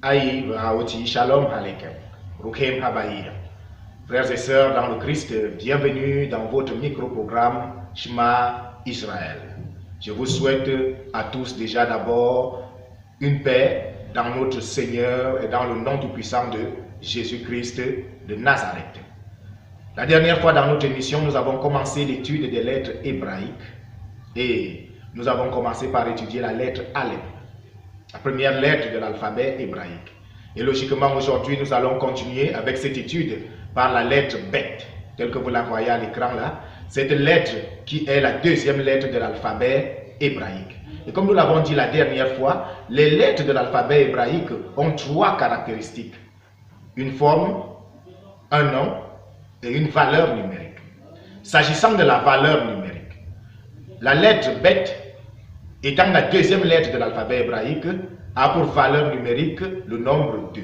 Aïe, Raoti, Shalom Aleichem, Rukem Habaïa. Frères et sœurs dans le Christ, bienvenue dans votre micro-programme Shema Israël. Je vous souhaite à tous déjà d'abord une paix dans notre Seigneur et dans le nom tout-puissant de Jésus-Christ de Nazareth. La dernière fois dans notre émission, nous avons commencé l'étude des lettres hébraïques et nous avons commencé par étudier la lettre Aleph, la première lettre de l'alphabet hébraïque. Et logiquement, aujourd'hui, nous allons continuer avec cette étude par la lettre Bet, telle que vous la voyez à l'écran là. Cette lettre qui est la deuxième lettre de l'alphabet hébraïque. Et comme nous l'avons dit la dernière fois, les lettres de l'alphabet hébraïque ont trois caractéristiques. Une forme, un nom et une valeur numérique. S'agissant de la valeur numérique, la lettre Bet, étant la deuxième lettre de l'alphabet hébraïque, a pour valeur numérique le nombre 2,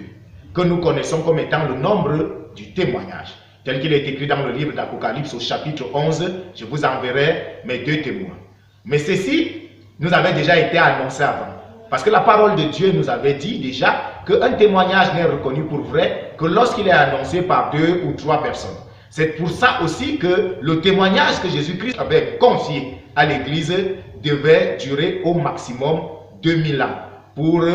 que nous connaissons comme étant le nombre du témoignage, tel qu'il est écrit dans le livre d'Apocalypse au chapitre 11, je vous enverrai mes 2 témoins. Mais ceci nous avait déjà été annoncé avant, parce que la parole de Dieu nous avait dit déjà qu'un témoignage n'est reconnu pour vrai que lorsqu'il est annoncé par 2 ou 3 personnes. C'est pour ça aussi que le témoignage que Jésus-Christ avait confié à l'Église devait durer au maximum 2000 ans pour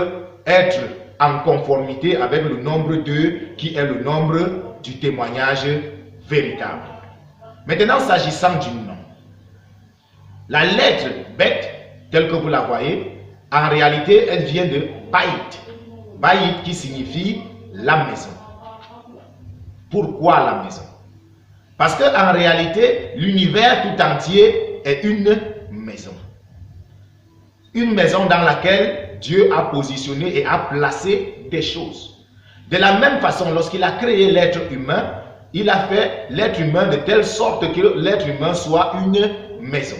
être en conformité avec le nombre 2 qui est le nombre du témoignage véritable. Maintenant, s'agissant du nom, la lettre Bet, telle que vous la voyez, en réalité, elle vient de Baït. Baït qui signifie la maison. Pourquoi la maison? Parce qu'en réalité, l'univers tout entier est une maison. Une maison dans laquelle Dieu a positionné et a placé des choses. De la même façon, lorsqu'il a créé l'être humain, il a fait l'être humain de telle sorte que l'être humain soit une maison.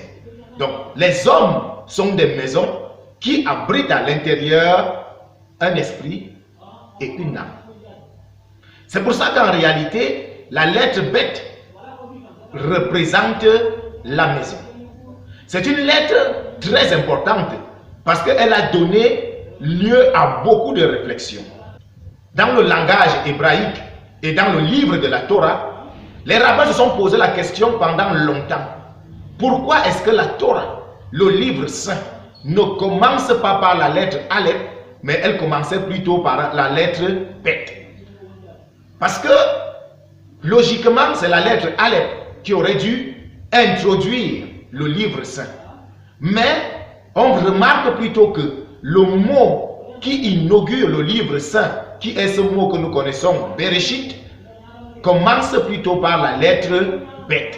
Donc, les hommes sont des maisons qui abritent à l'intérieur un esprit et une âme. C'est pour ça qu'en réalité, la lettre Bet représente la maison. C'est une lettre très importante parce qu'elle a donné lieu à beaucoup de réflexions. Dans le langage hébraïque et dans le livre de la Torah, les rabbins se sont posé la question pendant longtemps. Pourquoi est-ce que la Torah, le livre saint, ne commence pas par la lettre Aleph, mais elle commençait plutôt par la lettre Bet? Parce que, logiquement, c'est la lettre Aleph qui aurait dû introduire le livre saint. Mais on remarque plutôt que le mot qui inaugure le livre saint, qui est ce mot que nous connaissons, Bereshit, commence plutôt par la lettre Bet.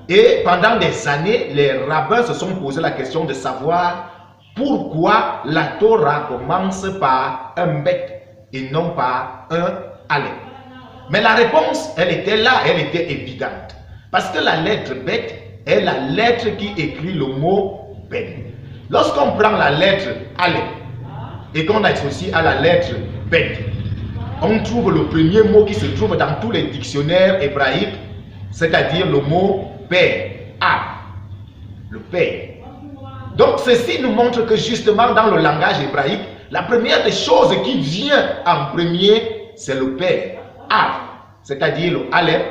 Et pendant des années, les rabbins se sont posé la question de savoir pourquoi la Torah commence par un Bet et non par un Aleph. Mais la réponse, elle était là, elle était évidente. Parce que la lettre Bet est la lettre qui écrit le mot Ben. Lorsqu'on prend la lettre Aleph et qu'on associe à la lettre Bet, on trouve le premier mot qui se trouve dans tous les dictionnaires hébraïques, c'est-à-dire le mot Père, le Père. Donc ceci nous montre que justement dans le langage hébraïque, la première des choses qui vient en premier, c'est le Père, c'est-à-dire le Aleph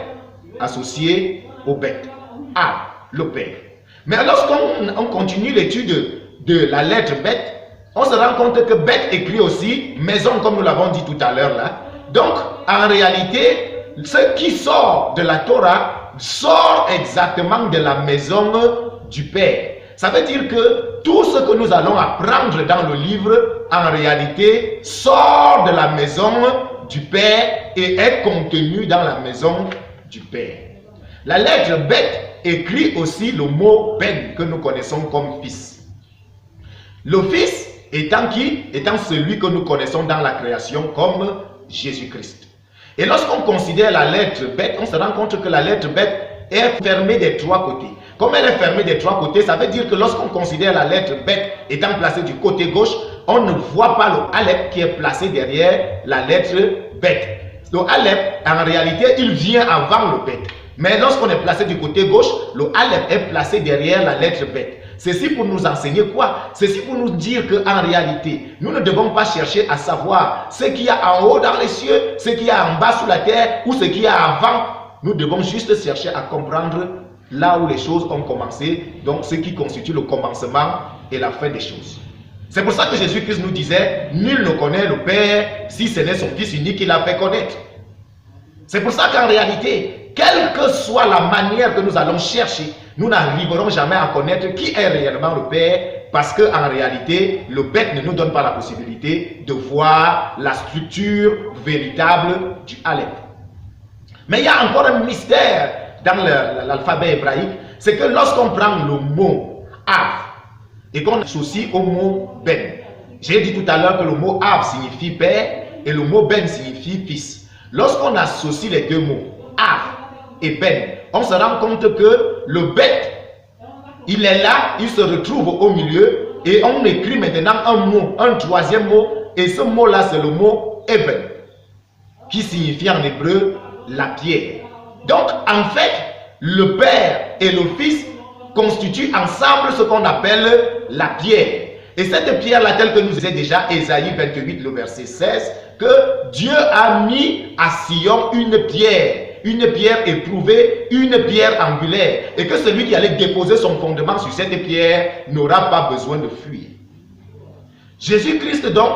associé au Bet, le Père. Mais lorsqu'on continue l'étude de la lettre Bet, on se rend compte que Bet écrit aussi maison, comme nous l'avons dit tout à l'heure là. Donc, en réalité, ce qui sort de la Torah sort exactement de la maison du Père. Ça veut dire que tout ce que nous allons apprendre dans le livre, en réalité, sort de la maison du Père et est contenu dans la maison du Père. La lettre Bet écrit aussi le mot Ben, que nous connaissons comme fils. Le fils étant qui? Étant celui que nous connaissons dans la création comme Jésus-Christ. Et lorsqu'on considère la lettre Bet, on se rend compte que la lettre Bet est fermée des 3 côtés. Comme elle est fermée des 3 côtés, ça veut dire que lorsqu'on considère la lettre Bet étant placée du côté gauche, on ne voit pas le Aleph qui est placé derrière la lettre Bet. Le Aleph, en réalité, il vient avant le Bet. Mais lorsqu'on est placé du côté gauche, le Aleph est placé derrière la lettre Bet. Ceci pour nous enseigner quoi? Ceci pour nous dire qu'en réalité, nous ne devons pas chercher à savoir ce qu'il y a en haut dans les cieux, ce qu'il y a en bas sous la terre ou ce qu'il y a avant. Nous devons juste chercher à comprendre là où les choses ont commencé, donc ce qui constitue le commencement et la fin des choses. C'est pour ça que Jésus-Christ nous disait, nul ne connaît le Père si ce n'est son Fils unique qui l'a fait connaître. C'est pour ça qu'en réalité, quelle que soit la manière que nous allons chercher, nous n'arriverons jamais à connaître qui est réellement le Père, parce qu'en réalité, le bête ne nous donne pas la possibilité de voir la structure véritable du Aleph. Mais il y a encore un mystère dans l'alphabet hébraïque, c'est que lorsqu'on prend le mot Av et qu'on associe au mot Ben, j'ai dit tout à l'heure que le mot Av signifie Père et le mot Ben signifie Fils. Lorsqu'on associe les deux mots, Av et Ben, on se rend compte que le bête, il est là, il se retrouve au milieu et on écrit maintenant un mot, un troisième mot, et ce mot-là c'est le mot Eben, qui signifie en hébreu la pierre. Donc en fait, le Père et le Fils constituent ensemble ce qu'on appelle la pierre. Et cette pierre-là, telle que nous disait déjà Ésaïe 28, le verset 16, que Dieu a mis à Sion une pierre éprouvée, une pierre angulaire, et que celui qui allait déposer son fondement sur cette pierre n'aura pas besoin de fuir. Jésus-Christ donc,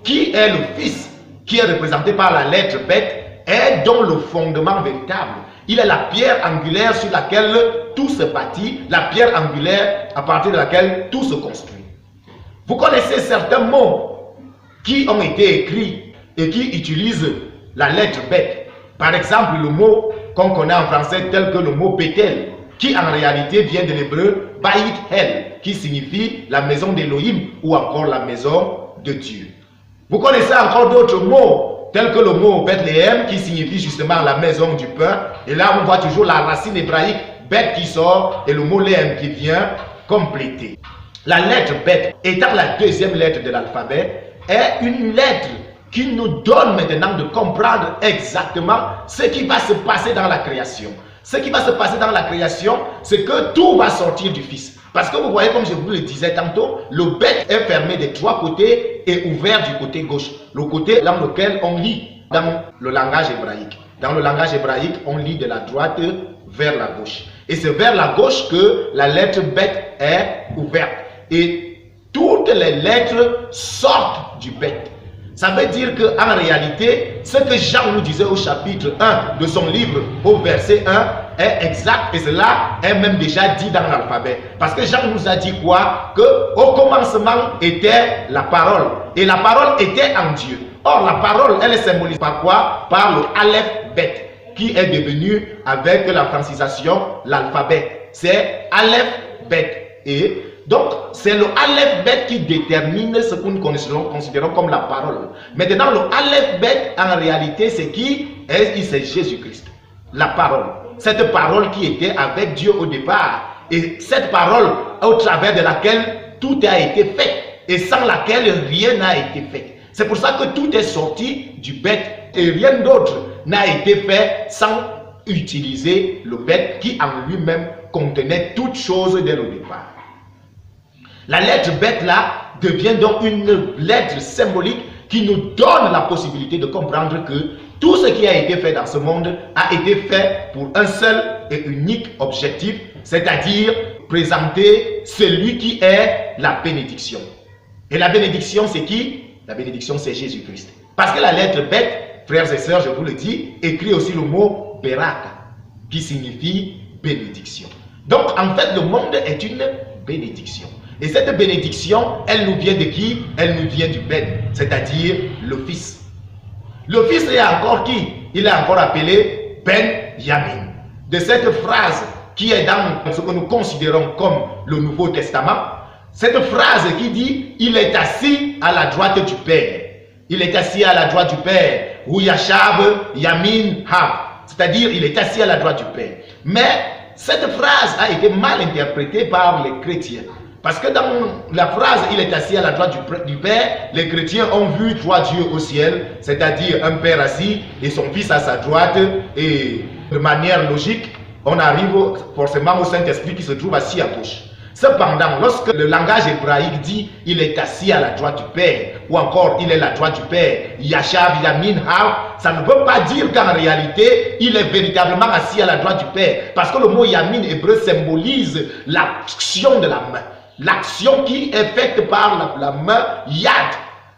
qui est le Fils, qui est représenté par la lettre bête, est donc le fondement véritable. Il est la pierre angulaire sur laquelle tout se bâtit, la pierre angulaire à partir de laquelle tout se construit. Vous connaissez certains mots qui ont été écrits et qui utilisent la lettre bête. Par exemple, le mot qu'on connaît en français tel que le mot Bethel, qui en réalité vient de l'hébreu Baït Hel, qui signifie la maison d'Élohim ou encore la maison de Dieu. Vous connaissez encore d'autres mots tels que le mot Bethléem qui signifie justement la maison du pain. Et là, on voit toujours la racine hébraïque Beth qui sort et le mot Léem qui vient compléter. La lettre Beth, étant la deuxième lettre de l'alphabet, est une lettre qui nous donne maintenant de comprendre exactement ce qui va se passer dans la création. Ce qui va se passer dans la création, c'est que tout va sortir du Fils. Parce que vous voyez, comme je vous le disais tantôt, le bête est fermé des trois côtés et ouvert du côté gauche. Le côté dans lequel on lit dans le langage hébraïque. Dans le langage hébraïque, on lit de la droite vers la gauche. Et c'est vers la gauche que la lettre bête est ouverte. Et toutes les lettres sortent du bête. Ça veut dire qu'en réalité, ce que Jean nous disait au chapitre 1 de son livre, au verset 1, est exact. Et cela est même déjà dit dans l'alphabet. Parce que Jean nous a dit quoi? Qu'au commencement était la parole. Et la parole était en Dieu. Or, la parole, elle est symbolisée par quoi? Par le Aleph Bet, qui est devenu, avec la francisation, l'alphabet. C'est Aleph Bet. Et donc, c'est le Aleph Bet qui détermine ce que nous considérons comme la parole. Maintenant, le Aleph Bet, en réalité, c'est qui? C'est Jésus-Christ. La parole. Cette parole qui était avec Dieu au départ. Et cette parole au travers de laquelle tout a été fait. Et sans laquelle rien n'a été fait. C'est pour ça que tout est sorti du bête. Et rien d'autre n'a été fait sans utiliser le bête qui en lui-même contenait toutes choses dès le départ. La lettre bête là devient donc une lettre symbolique qui nous donne la possibilité de comprendre que tout ce qui a été fait dans ce monde a été fait pour un seul et unique objectif, c'est-à-dire présenter celui qui est la bénédiction. Et la bénédiction, c'est qui? La bénédiction, c'est Jésus-Christ. Parce que la lettre bête, frères et sœurs, je vous le dis, écrit aussi le mot Beraka, qui signifie bénédiction. Donc, en fait, le monde est une bénédiction. Et cette bénédiction, elle nous vient de qui? Elle nous vient du Ben, c'est-à-dire le Fils. Le Fils est encore qui? Il est encore appelé Ben Yamin. De cette phrase qui est dans ce que nous considérons comme le Nouveau Testament, cette phrase qui dit « Il est assis à la droite du Père ». Il est assis à la droite du Père. Ou Yashab Yamin Hav. C'est-à-dire, il est assis à la droite du Père. Mais cette phrase a été mal interprétée par les chrétiens. Parce que dans la phrase « il est assis à la droite du Père », les chrétiens ont vu trois dieux au ciel, c'est-à-dire un Père assis et son Fils à sa droite. Et de manière logique, on arrive forcément au Saint-Esprit qui se trouve assis à gauche. Cependant, lorsque le langage hébraïque dit il est assis à la droite du Père, ou encore il est à la droite du Père, Yashav, Yamin, Hav, ça ne veut pas dire qu'en réalité il est véritablement assis à la droite du Père. Parce que le mot Yamin hébreu symbolise l'action de la main. L'action qui est faite par la main Yad.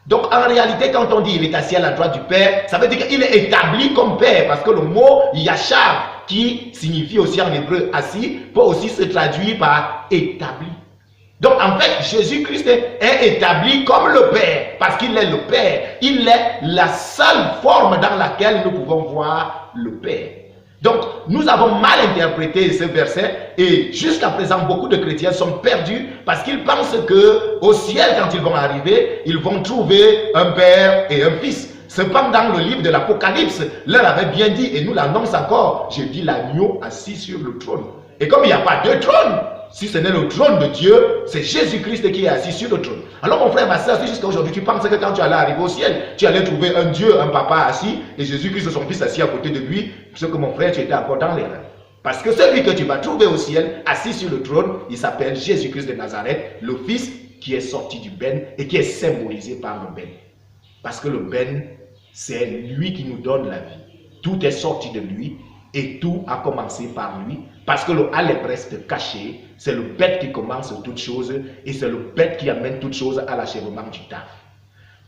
Donc en réalité, quand on dit il est assis à la droite du Père, ça veut dire qu'il est établi comme Père. Parce que le mot Yashav, qui signifie aussi en hébreu assis, peut aussi se traduire par établi. Donc en fait, Jésus-Christ est établi comme le Père, parce qu'il est le Père. Il est la seule forme dans laquelle nous pouvons voir le Père. Donc nous avons mal interprété ce verset et jusqu'à présent beaucoup de chrétiens sont perdus parce qu'ils pensent que au ciel, quand ils vont arriver, ils vont trouver un Père et un Fils. Cependant, le livre de l'Apocalypse leur avait bien dit, et nous l'annonce encore, je dis l'agneau assis sur le trône. Et comme il n'y a pas deux trônes, si ce n'est le trône de Dieu, c'est Jésus-Christ qui est assis sur le trône. Alors mon frère, ma soeur, si jusqu'à aujourd'hui tu penses que quand tu allais arriver au ciel, tu allais trouver un Dieu, un papa assis, et Jésus-Christ, son fils, assis à côté de lui, ce que mon frère, tu étais encore dans l'erreur. Parce que celui que tu vas trouver au ciel, assis sur le trône, il s'appelle Jésus-Christ de Nazareth, le Fils qui est sorti du Ben et qui est symbolisé par le Ben. Parce que le Ben, c'est lui qui nous donne la vie. Tout est sorti de lui et tout a commencé par lui. Parce que le Al est presque caché. C'est le bête qui commence toutes choses et c'est le bête qui amène toutes choses à l'achèvement du temps.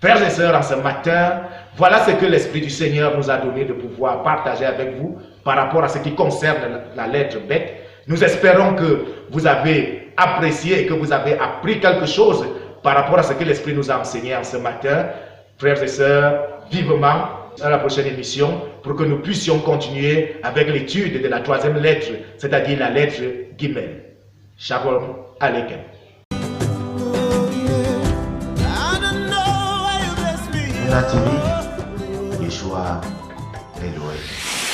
Frères et sœurs, en ce matin, voilà ce que l'Esprit du Seigneur nous a donné de pouvoir partager avec vous par rapport à ce qui concerne la lettre bête. Nous espérons que vous avez apprécié et que vous avez appris quelque chose par rapport à ce que l'Esprit nous a enseigné en ce matin. Frères et sœurs, vivement à la prochaine émission pour que nous puissions continuer avec l'étude de la troisième lettre, c'est-à-dire la lettre Gimel. Shalom Aleichem. Yeshua Elohim.